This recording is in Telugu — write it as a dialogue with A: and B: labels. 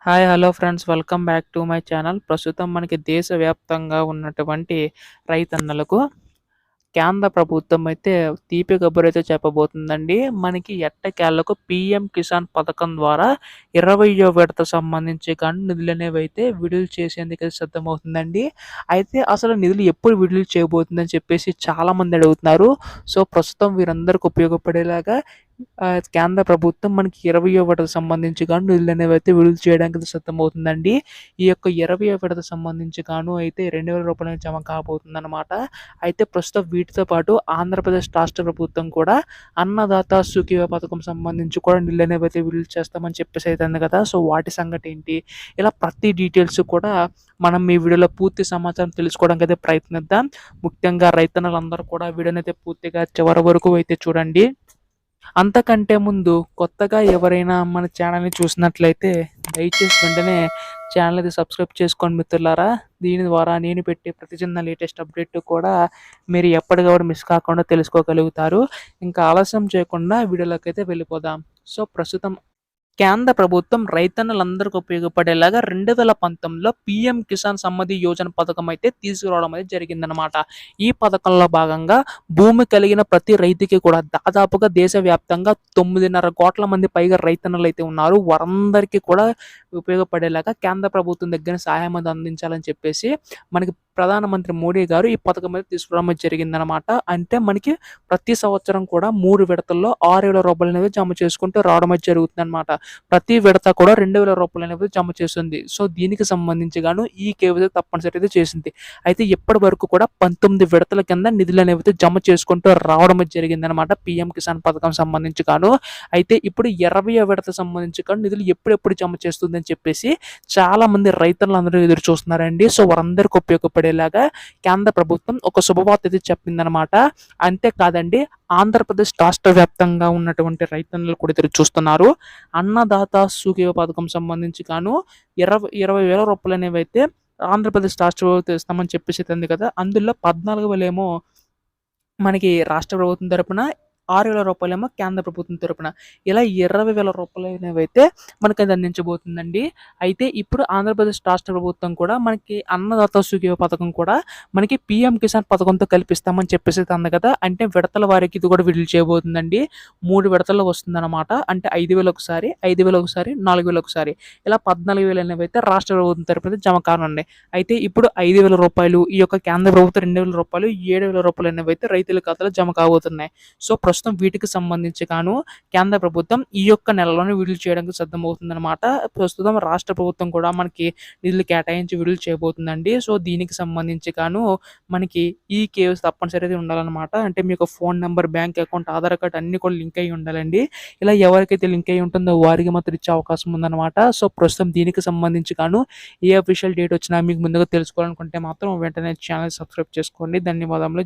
A: Hi! Hello friends. Welcome back to my channel. ప్రస్తుతం మనకి దేశవ్యాప్తంగా ఉన్నటువంటి రైతన్నలకు కేంద్ర ప్రభుత్వం అయితే తీపి కబురైతే చెప్పబోతుందండి. మనకి ఎట్టకేలకు పీఎం కిసాన్ పథకం ద్వారా 20వ విడత సంబంధించి కానీ నిధులనేవైతే విడుదల చేసేందుకైతే సిద్ధమవుతుందండి. అయితే అసలు నిధులు ఎప్పుడు విడుదల చేయబోతుందని చెప్పేసి చాలామంది అడుగుతున్నారు. సో, ప్రస్తుతం వీరందరికి ఉపయోగపడేలాగా కేంద్ర ప్రభుత్వం మనకి 20వ విడతకు సంబంధించి గాను నిధులనేవైతే విడుదల చేయడానికి సిద్ధమవుతుందండి. ఈ యొక్క 20వ విడతకు సంబంధించి గాను అయితే రూ. 2,000 జమ కాబోతుందనమాట. అయితే ప్రస్తుతం వీటితో పాటు ఆంధ్రప్రదేశ్ రాష్ట్ర ప్రభుత్వం కూడా అన్నదాత సుఖీభవ పథకం సంబంధించి కూడా నిధులనేవైతే విడుదల చేస్తామని చెప్పేసి అయితే అంది కదా! సో, వాటి సంగతి ఏంటి? ఇలా ప్రతి డీటెయిల్స్ కూడా మనం ఈ వీడియోలో పూర్తి సమాచారం తెలుసుకోవడానికైతే ప్రయత్నిద్దాం. ముఖ్యంగా రైతన్నలందరూ కూడా వీడియోనైతే పూర్తిగా చివరి వరకు అయితే చూడండి. అంతకంటే ముందు కొత్తగా ఎవరైనా మన ఛానల్‌ని చూసినట్లయితే దయచేసి వెంటనే ఛానల్ అయితే సబ్స్క్రైబ్ చేసుకోండి మిత్రులారా. దీని ద్వారా నేను పెట్టే ప్రతి చిన్న లేటెస్ట్ అప్డేట్ కూడా మీరు ఎప్పటికప్పుడు మిస్ కాకుండా తెలుసుకోగలుగుతారు. ఇంకా ఆలస్యం చేయకుండా వీడియోలోకైతే వెళ్ళిపోదాం. సో, ప్రస్తుతం కేంద్ర ప్రభుత్వం రైతన్నలందరికీ ఉపయోగపడేలాగా 2019లో పీఎం కిసాన్ సమ్మతి యోజన పథకం అయితే తీసుకురావడం అయితే జరిగిందనమాట. ఈ పథకంలో భాగంగా భూమి కలిగిన ప్రతి రైతుకి కూడా దాదాపుగా దేశవ్యాప్తంగా 9.5 కోట్ల మంది పైగా రైతన్నలైతే ఉన్నారు. వారందరికీ కూడా ఉపయోగపడేలాగా కేంద్ర ప్రభుత్వం దగ్గర సహాయం అది అందించాలని చెప్పేసి మనకి ప్రధానమంత్రి మోడీ గారు ఈ పథకం అయితే తీసుకురావడం అయితే జరిగిందనమాట. అంటే మనకి ప్రతి సంవత్సరం కూడా 3 విడతల్లో రూ. 6,000 అనేవి జమ చేసుకుంటూ రావడం అయితే జరుగుతుందనమాట. ప్రతి విడత కూడా రూ. 2,000 అనేవి జమ చేస్తుంది. సో, దీనికి సంబంధించి గాను ఈ కేవైసీ తప్పనిసరి అయితే చేసింది. అయితే ఇప్పటి వరకు కూడా 19 విడతల కింద నిధులనేవి అయితే జమ చేసుకుంటూ రావడం అయితే జరిగిందనమాట. పీఎం కిసాన్ పథకం సంబంధించి గాను. అయితే ఇప్పుడు 20వ విడత సంబంధించి గాను నిధులు ఎప్పుడెప్పుడు జమ చేస్తుందని చెప్పేసి చాలామంది రైతులందరూ ఎదురు చూస్తున్నారండి. సో, వారందరికీ ఉపయోగపడేలాగా కేంద్ర ప్రభుత్వం ఒక శుభవార్త అయితే చెప్పిందనమాట. అంతేకాదండి, ఆంధ్రప్రదేశ్ రాష్ట్ర వ్యాప్తంగా ఉన్నటువంటి రైతన్నలు కూడా ఎదురు చూస్తున్నారు. అన్నదాత సుఖీభవ పథకం సంబంధించి గాను 20,000 రూపాయలు అనేవైతే ఆంధ్రప్రదేశ్ రాష్ట్ర ప్రభుత్వం ఇస్తామని చెప్పేసి ఉంది కదా! అందులో 14,000 ఏమో మనకి రాష్ట్ర ప్రభుత్వం తరపున, రూ. 6,000 కేంద్ర ప్రభుత్వం తరపున. ఇలా రూ. 20,000 అనేవైతే మనకది అందించబోతుందండి. అయితే ఇప్పుడు ఆంధ్రప్రదేశ్ రాష్ట్ర ప్రభుత్వం కూడా మనకి అన్నదాత సుఖీభవ పథకం కూడా మనకి పీఎం కిసాన్ పథకంతో కల్పిస్తామని చెప్పేసి అంది కదా! అంటే విడతల వారికి ఇది కూడా విడుదల చేయబోతుందండి. 3 విడతల్లో వస్తుందన్నమాట. అంటే 5,000 ఒకసారి, 5,000 ఒకసారి, 4,000 ఒకసారి. ఇలా 14,000 అనేవైతే రాష్ట్ర ప్రభుత్వం తరపున జమ కానున్నాయి. అయితే ఇప్పుడు రూ. 5,000 ఈ యొక్క కేంద్ర ప్రభుత్వం రూ. 2,000, రూ. 7,000 అనేవైతే రైతుల ఖాతాలో జమ కాబోతున్నాయి. సో, ప్రస్తుతం వీటికి సంబంధించి గాను కేంద్ర ప్రభుత్వం ఈ యొక్క నెలలోనే విడుదల చేయడానికి సిద్ధమవుతుందనమాట. ప్రస్తుతం రాష్ట్ర ప్రభుత్వం కూడా మనకి నిధులు కేటాయించి విడుదల చేయబోతుందండి. సో, దీనికి సంబంధించి గాను మనకి ఈ కేవైసీ తప్పనిసరిగా ఉండాలనమాట. అంటే మీకు phone number, bank account, Aadhaar card అన్నీ కూడా లింక్ అయ్యి ఉండాలండి. ఇలా ఎవరికైతే లింక్ అయ్యి ఉంటుందో వారికి మాత్రం ఇచ్చే అవకాశం ఉందనమాట. సో, ప్రస్తుతం దీనికి సంబంధించి గాను ఏ అఫీషియల్ డేట్ వచ్చినా మీకు ముందుగా తెలుసుకోవాలనుకుంటే మాత్రం వెంటనే ఛానల్ సబ్స్క్రైబ్ చేసుకోండి. ధన్యవాదములు.